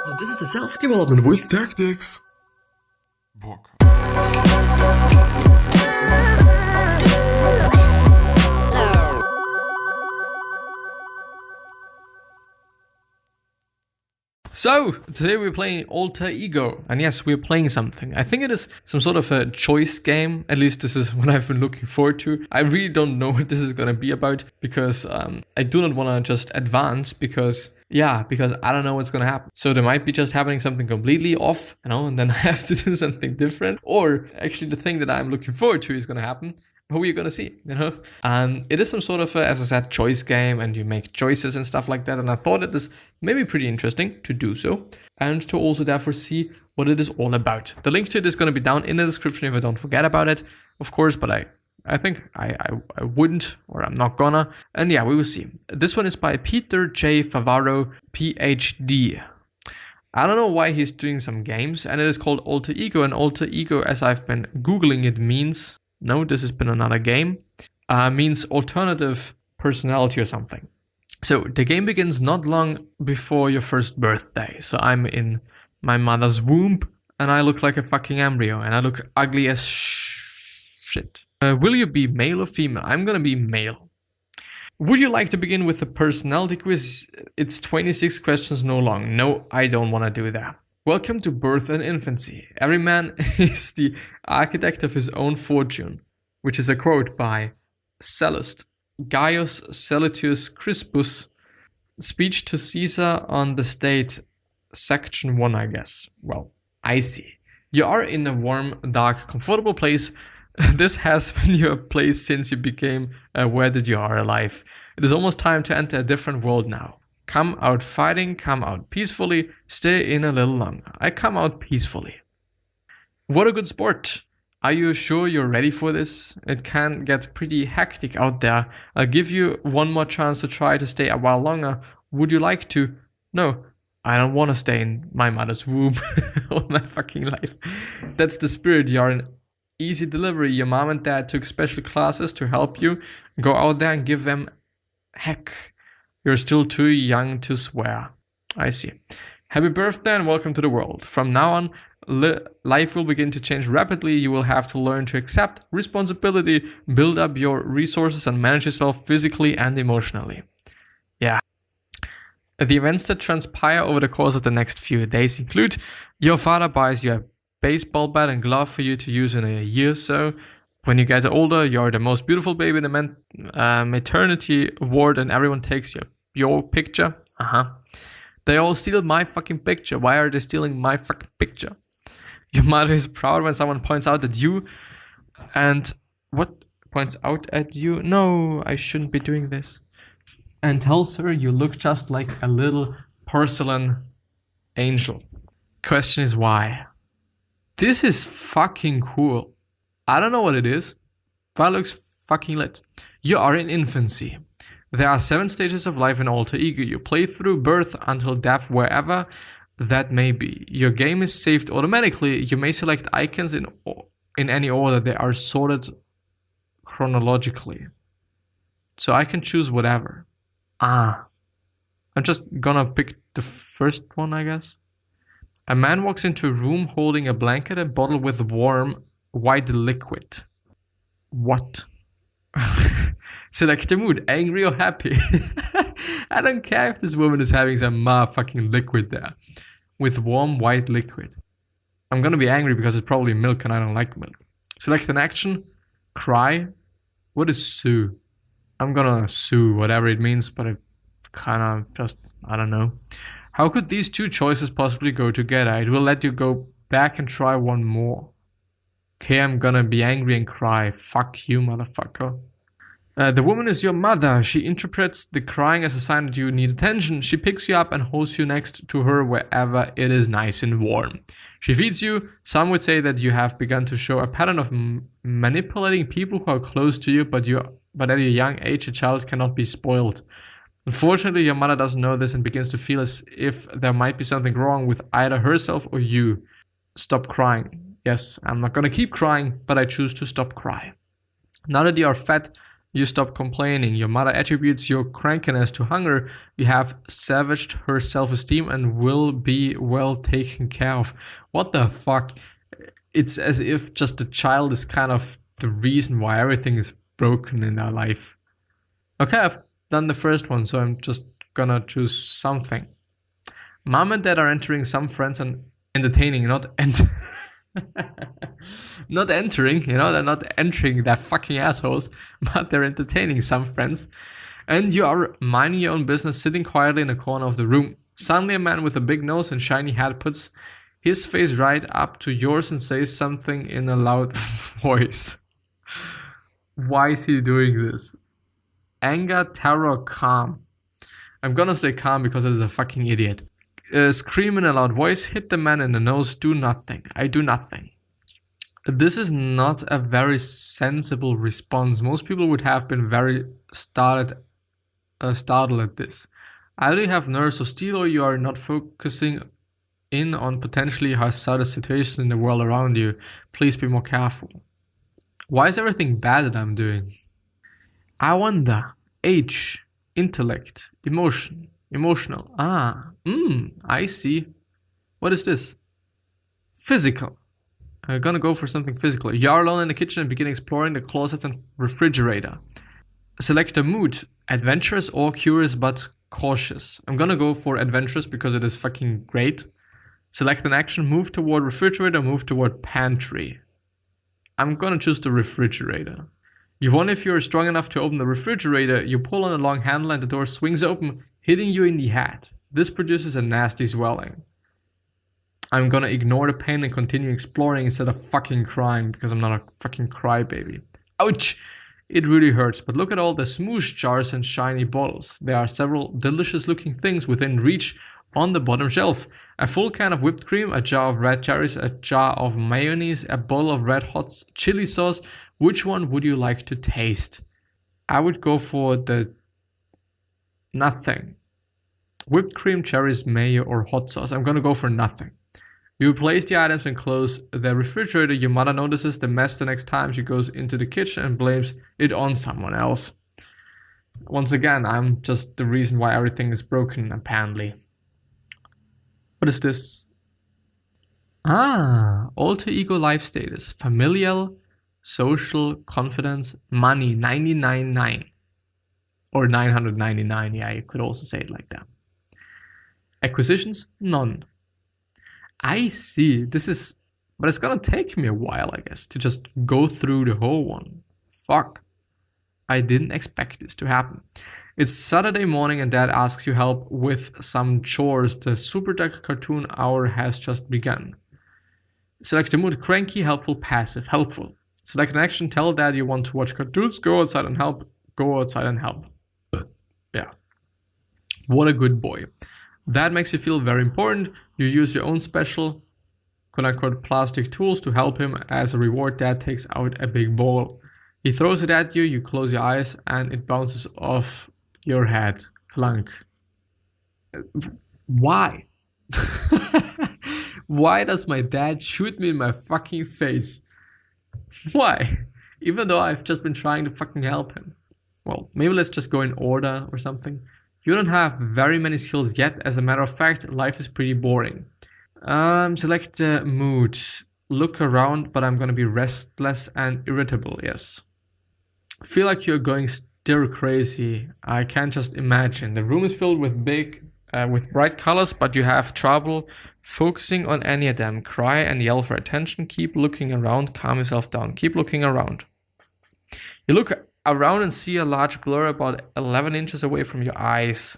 So this is the self-development with tactics. Book. So, today we're playing Alter Ego, and yes, we're playing something. I think it is some sort of a choice game, at least this is what I've been looking forward to. I really don't know what this is gonna be about, because I do not wanna just advance, because I don't know what's gonna happen. So there might be just happening something completely off, and then I have to do something different, or actually the thing that I'm looking forward to is gonna happen. But we're gonna see, It is some sort of, as I said, choice game, and you make choices and stuff like that. And I thought it is maybe pretty interesting to do so, and to also therefore see what it is all about. The link to it is gonna be down in the description if I don't forget about it, of course. But I think I wouldn't, or I'm not gonna. And yeah, we will see. This one is by Peter J. Favaro, PhD. I don't know why he's doing some games, and it is called Alter Ego. And Alter Ego, as I've been Googling it, means... No, this has been another game. Means alternative personality or something. So the game begins not long before your first birthday. So I'm in my mother's womb, and I look like a fucking embryo, and I look ugly as shit. Will you be male or female? I'm gonna be male. Would you like to begin with the personality quiz? It's 26 questions no long. No, I don't want to do that. Welcome to birth and infancy. Every man is the architect of his own fortune, which is a quote by Sallust, Gaius Salutius Crispus, speech to Caesar on the state, section 1, I guess. Well, I see. You are in a warm, dark, comfortable place. This has been your place since you became aware that you are alive. It is almost time to enter a different world now. Come out fighting, come out peacefully, stay in a little longer. I come out peacefully. What a good sport. Are you sure you're ready for this? It can get pretty hectic out there. I'll give you one more chance to try to stay a while longer. Would you like to? No, I don't want to stay in my mother's womb all my fucking life. That's the spirit. You're an easy delivery. Your mom and dad took special classes to help you. Go out there and give them heck. You're still too young to swear. I see. Happy birthday and welcome to the world. From now on, life will begin to change rapidly. You will have to learn to accept responsibility, build up your resources, and manage yourself physically and emotionally. Yeah. The events that transpire over the course of the next few days include: your father buys you a baseball bat and glove for you to use in a year or so. When you get older, you're the most beautiful baby in the maternity ward, and everyone takes your picture. They all steal my fucking picture. Why are they stealing my fucking picture? Your mother is proud when someone points out at you. And what points out at you? No, I shouldn't be doing this. And tells her you look just like a little porcelain angel. Question is why? This is fucking cool. I don't know what it is, but it looks fucking lit. You are in infancy. There are 7 stages of life in Alter Ego. You play through birth until death, wherever that may be. Your game is saved automatically. You may select icons in any order. They are sorted chronologically. So I can choose whatever. I'm just gonna pick the first one, I guess. A man walks into a room holding a blanket and bottle with warm white liquid. What? Select the mood, angry or happy. I don't care if this woman is having some fucking liquid there. With warm white liquid. I'm gonna be angry because it's probably milk and I don't like milk. Select an action, cry. What is sue? I'm gonna sue, whatever it means, but it kinda just, I don't know. How could these two choices possibly go together? It will let you go back and try one more. Okay, I'm gonna be angry and cry. Fuck you, motherfucker. The woman is your mother. She interprets the crying as a sign that you need attention. She picks you up and holds you next to her wherever it is nice and warm. She feeds you. Some would say that you have begun to show a pattern of manipulating people who are close to you, but at a young age, a child cannot be spoiled. Unfortunately, your mother doesn't know this and begins to feel as if there might be something wrong with either herself or you. Stop crying. Yes, I'm not gonna keep crying, but I choose to stop crying. Now that you are fed, You stop complaining. Your mother attributes your crankiness to hunger. You have savaged her self-esteem and will be well taken care of. What the fuck? It's as if just the child is kind of the reason why everything is broken in our life. Okay, I've done the first one, so I'm just gonna choose something. Mom and dad are entering some friends and entertaining, not not entering, they're not entering, they're fucking assholes, but they're entertaining some friends. And you are minding your own business, sitting quietly in a corner of the room. Suddenly a man with a big nose and shiny hat puts his face right up to yours and says something in a loud voice. Why is he doing this? Anger, terror, calm. I'm gonna say calm because it is a fucking idiot. Scream in a loud voice, hit the man in the nose, do nothing. I do nothing. This is not a very sensible response. Most people would have been very startled at this. Either you have nerves of steel or you are not focusing in on potentially hazardous situations in the world around you. Please be more careful. Why is everything bad that I'm doing? I wonder. Age, intellect, emotional. I see. What is this? Physical. I'm gonna go for something physical. You are alone in the kitchen and begin exploring the closets and refrigerator. Select a mood. Adventurous or curious but cautious. I'm gonna go for adventurous because it is fucking great. Select an action. Move toward refrigerator, move toward pantry. I'm gonna choose the refrigerator. You wonder if you're strong enough to open the refrigerator. You pull on a long handle and the door swings open, hitting you in the head. This produces a nasty swelling. I'm gonna ignore the pain and continue exploring instead of fucking crying because I'm not a fucking crybaby. Ouch! It really hurts, but look at all the smoosh jars and shiny bottles. There are several delicious looking things within reach on the bottom shelf. A full can of whipped cream, a jar of red cherries, a jar of mayonnaise, a bottle of red hot chili sauce. Which one would you like to taste? I would go for the nothing. Whipped cream, cherries, mayo, or hot sauce. I'm gonna go for nothing. You place the items and close the refrigerator. Your mother notices the mess the next time she goes into the kitchen and blames it on someone else. Once again, I'm just the reason why everything is broken, apparently. What is this? Alter ego life status. Familial, social, confidence, money, 99.9. Or 999, yeah, you could also say it like that. Acquisitions, none. I see, but it's gonna take me a while, I guess, to just go through the whole one. Fuck. I didn't expect this to happen. It's Saturday morning and Dad asks you help with some chores. The Super Duck cartoon hour has just begun. Select a mood, cranky, helpful, passive, helpful. Select an action, tell Dad you want to watch cartoons, go outside and help, go outside and help. Yeah. What a good boy. That makes you feel very important. You use your own special, quote-unquote, plastic tools to help him. As a reward, Dad takes out a big ball. He throws it at you, you close your eyes, and it bounces off your head. Clunk. Why? Why does my dad shoot me in my fucking face? Why? Even though I've just been trying to fucking help him. Well, maybe let's just go in order or something. You don't have very many skills yet. As a matter of fact, life is pretty boring. Select the mood. Look around, but I'm gonna be restless and irritable, yes. Feel like you're going stir crazy. I can just imagine. The room is filled with with bright colors, but you have trouble focusing on any of them. Cry and yell for attention. Keep looking around. Calm yourself down. Keep looking around. You look around and see a large blur about 11 inches away from your eyes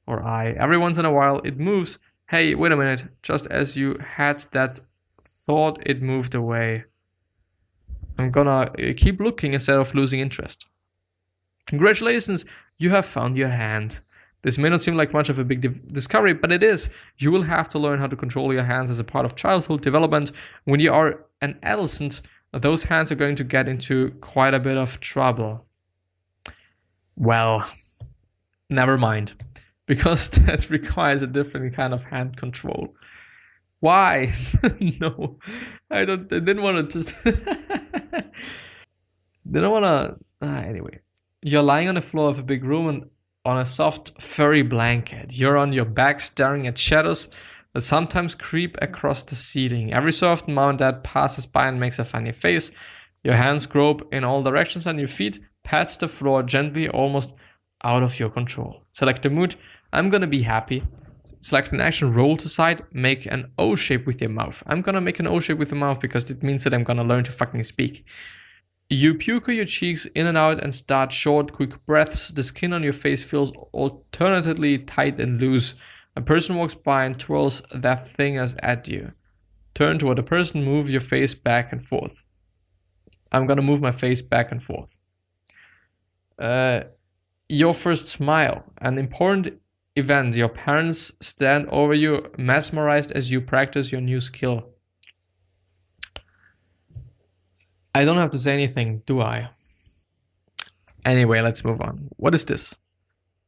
or eye. Every once in a while it moves. Hey, wait a minute. Just as you had that thought, it moved away. I'm gonna keep looking instead of losing interest. Congratulations, you have found your hand. This may not seem like much of a big discovery, but it is. You will have to learn how to control your hands as a part of childhood development. When you are an adolescent, those hands are going to get into quite a bit of trouble. Well, never mind, because that requires a different kind of hand control. Why? No, I didn't want to just... Anyway, You're lying on the floor of a big room and on a soft, furry blanket. You're on your back staring at shadows that sometimes creep across the ceiling. Every so often, mom and dad passes by and makes a funny face. Your hands grope in all directions and your feet pats the floor gently, almost out of your control. Select the mood. I'm gonna be happy. Select an action, roll to side, make an O shape with your mouth. I'm gonna make an O shape with the mouth because it means that I'm gonna learn to fucking speak. You puker your cheeks in and out and start short, quick breaths. The skin on your face feels alternately tight and loose. A person walks by and twirls their fingers at you. Turn toward the person, move your face back and forth. I'm gonna move my face back and forth. Your first smile, an important event. Your parents stand over you, mesmerized as you practice your new skill. I don't have to say anything, do I? Anyway, let's move on. What is this?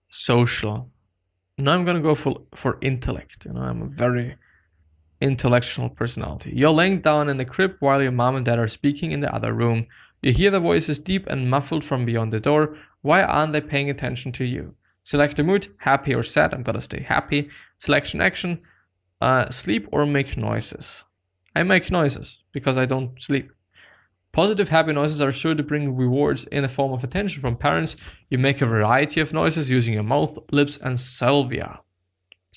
Social. Now I'm gonna go for intellect. I'm a very intellectual personality. You're laying down in the crib while your mom and dad are speaking in the other room. You hear the voices deep and muffled from beyond the door. Why aren't they paying attention to you? Select a mood, happy or sad. I'm gonna stay happy. Selection action, sleep or make noises. I make noises because I don't sleep. Positive happy noises are sure to bring rewards in the form of attention from parents. You make a variety of noises using your mouth, lips, and saliva.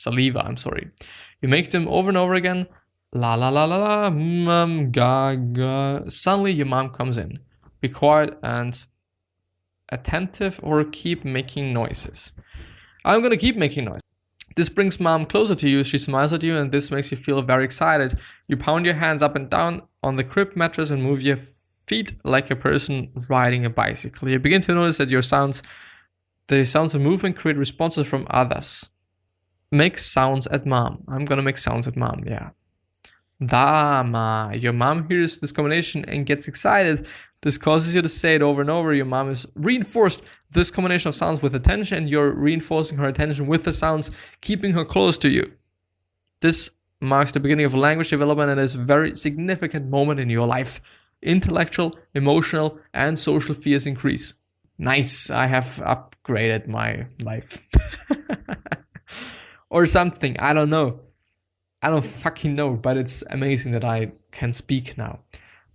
You make them over and over again. La la la la la, ga ga. Suddenly your mom comes in. Be quiet and attentive or keep making noises. I'm gonna keep making noise. This brings mom closer to you. She smiles at you and this makes you feel very excited. You pound your hands up and down on the crib mattress and move your feet like a person riding a bicycle. You begin to notice that the sounds of movement create responses from others. Make sounds at mom. I'm gonna make sounds at mom, yeah. Dama. Your mom hears this combination and gets excited. This causes you to say it over and over. Your mom has reinforced this combination of sounds with attention, and you're reinforcing her attention with the sounds, keeping her close to you. This marks the beginning of language development and is a very significant moment in your life. Intellectual, emotional, and social fears increase. Nice, I have upgraded my life. Or something, I don't know. I don't fucking know, but it's amazing that I can speak now.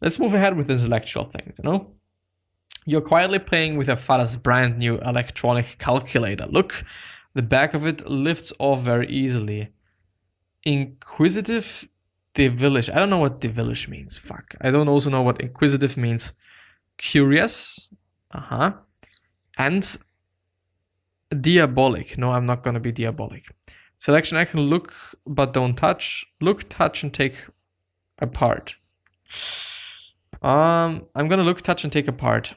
Let's move ahead with intellectual things, You're quietly playing with your father's brand new electronic calculator. Look, the back of it lifts off very easily. Inquisitive, devilish. I don't know what devilish means. Fuck. I don't also know what inquisitive means. Curious. And diabolic. No, I'm not gonna be diabolic. Selection action, look but don't touch. Look, touch, and take apart. I'm gonna look, touch, and take apart.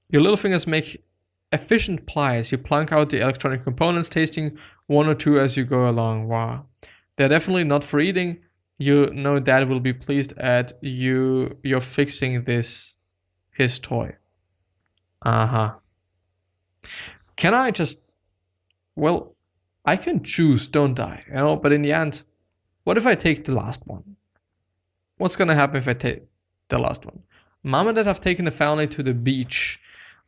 Your little fingers make efficient plies. You plunk out the electronic components, tasting one or two as you go along. Wow. They're definitely not for eating. You know Dad will be pleased at you're fixing his toy. Can I just... Well, I can choose, don't I? But in the end, what if I take the last one? What's gonna happen if I take the last one? Mom and Dad have taken the family to the beach.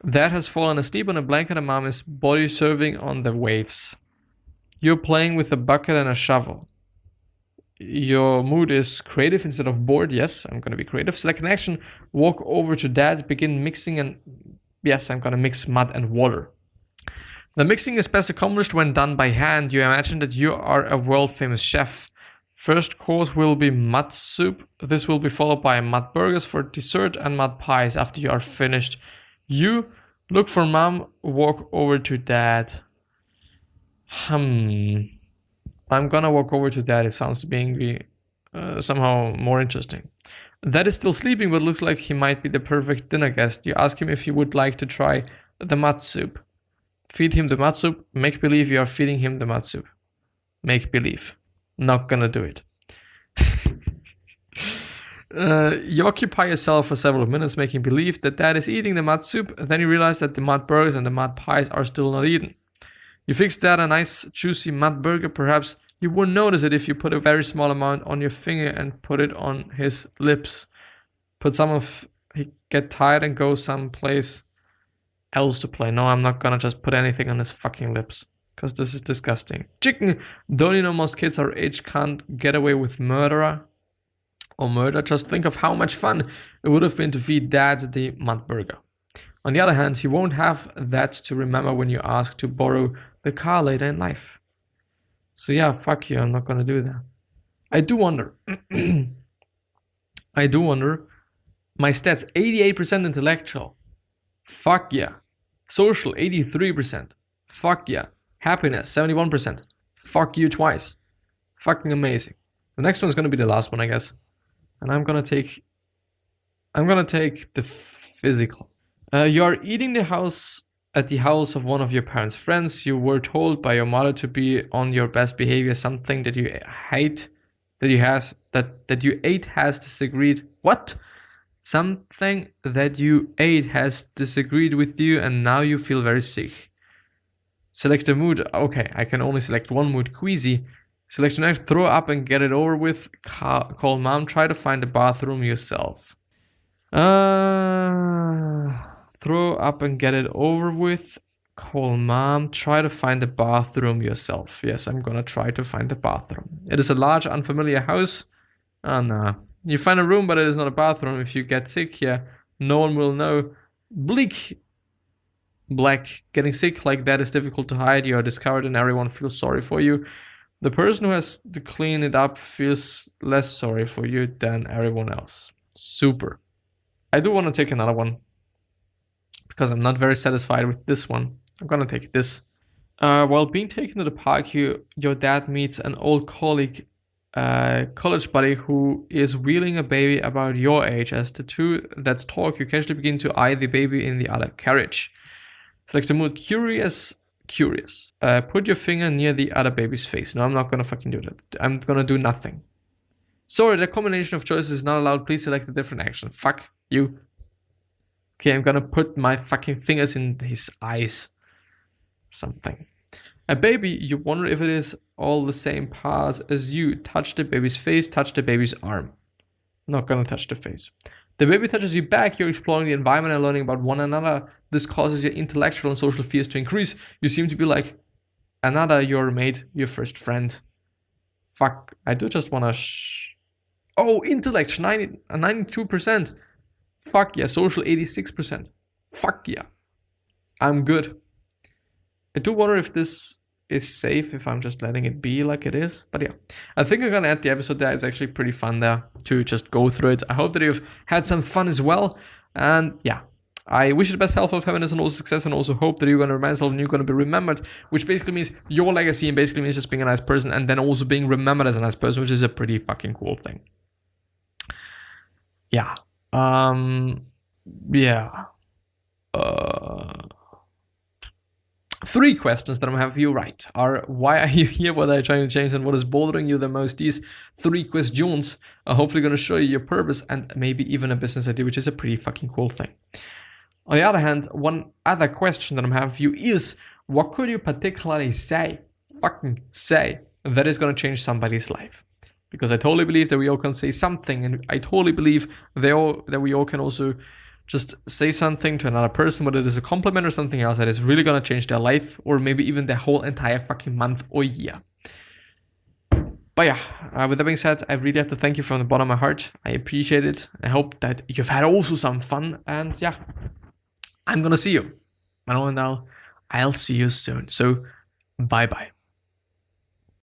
Dad has fallen asleep on a blanket and Mom is body surfing on the waves. You're playing with a bucket and a shovel. Your mood is creative instead of bored. Yes, I'm gonna be creative. Select an action, walk over to Dad, begin mixing, and yes, I'm gonna mix mud and water. The mixing is best accomplished when done by hand. You imagine that you are a world-famous chef. First course will be mud soup. This will be followed by mud burgers for dessert and mud pies after you are finished. You look for Mom, walk over to Dad. I'm gonna walk over to Dad. It sounds to be somehow more interesting. Dad is still sleeping, but looks like he might be the perfect dinner guest. You ask him if he would like to try the mud soup. Feed him the mud soup. Make believe you are feeding him the mud soup. Make believe. Not gonna do it. You occupy yourself for several minutes making believe that Dad is eating the mud soup. Then you realize that the mud burgers and the mud pies are still not eaten. You fix Dad a nice juicy mud burger. Perhaps you wouldn't notice it if you put a very small amount on your finger and put it on his lips. Put some of... He get tired and go someplace else to play. No, I'm not gonna just put anything on his fucking lips, because this is disgusting. Chicken, don't you know most kids our age can't get away with murder? Just think of how much fun it would have been to feed Dad the mud burger. On the other hand, he won't have that to remember when you ask to borrow the car later in life. So yeah, fuck you, I'm not gonna do that. I do wonder. My stats, 88% intellectual. Fuck yeah. Social, 83%. Fuck yeah. Happiness, 71%. Fuck you twice. Fucking amazing. The next one's gonna be the last one, I guess. And I'm gonna take the physical. You are eating at the house of one of your parents' friends. You were told by your mother to be on your best behavior. Something that you hate, that you ate has disagreed. What? Something that you ate has disagreed with you, and now you feel very sick. Select a mood. Okay, I can only select one mood. Queasy. Select next. Throw up and get it over with. Call mom. Try to find the bathroom yourself. Throw up and get it over with. Call mom. Try to find the bathroom yourself. Yes, I'm gonna try to find the bathroom. It is a large, unfamiliar house. Oh, no. You find a room, but it is not a bathroom. If you get sick here, no one will know. Black. Getting sick like that is difficult to hide. You are discovered and everyone feels sorry for you. The person who has to clean it up feels less sorry for you than everyone else. Super. I do want to take another one, because I'm not very satisfied with this one. I'm gonna take this. While being taken to the park, your dad meets an old colleague, college buddy who is wheeling a baby about your age. As the two that talk, you casually begin to eye the baby in the other carriage. Select the mood. Curious. Put your finger near the other baby's face. No, I'm not gonna fucking do that. I'm gonna do nothing. Sorry, the combination of choices is not allowed. Please select a different action. Fuck you. Okay, I'm gonna put my fucking fingers in his eyes. Something. A baby, you wonder if it is all the same parts as you. Touch the baby's face, touch the baby's arm. Not gonna touch the face. The baby touches you back. You're exploring the environment and learning about one another. This causes your intellectual and social fears to increase. You seem to be like your mate, your first friend. Fuck, I do just wanna Oh, intellect, 92%. Fuck yeah, social 86%. Fuck yeah. I'm good. I do wonder if this is safe, if I'm just letting it be like it is. But yeah, I think I'm gonna end the episode there. It's actually pretty fun there to just go through it. I hope that you've had some fun as well. And yeah, I wish you the best health of happiness and also success, and also hope that you're gonna remind yourself and you're gonna be remembered, which basically means your legacy, and basically means just being a nice person and then also being remembered as a nice person, which is a pretty fucking cool thing. Yeah. Yeah. 3 questions that I'm having you right are: why are you here, what are you trying to change, and what is bothering you the most? These 3 questions are hopefully going to show you your purpose and maybe even a business idea, which is a pretty fucking cool thing. On the other hand, one other question that I'm having for you is: what could you particularly say that is going to change somebody's life? Because I totally believe that we all can say something, and I totally believe that we all can also just say something to another person, whether it is a compliment or something else, that is really gonna change their life, or maybe even their whole entire fucking month or year. But yeah, with that being said, I really have to thank you from the bottom of my heart. I appreciate it. I hope that you've had also some fun, and yeah, I'm gonna see you. And I'll see you soon. So, bye bye.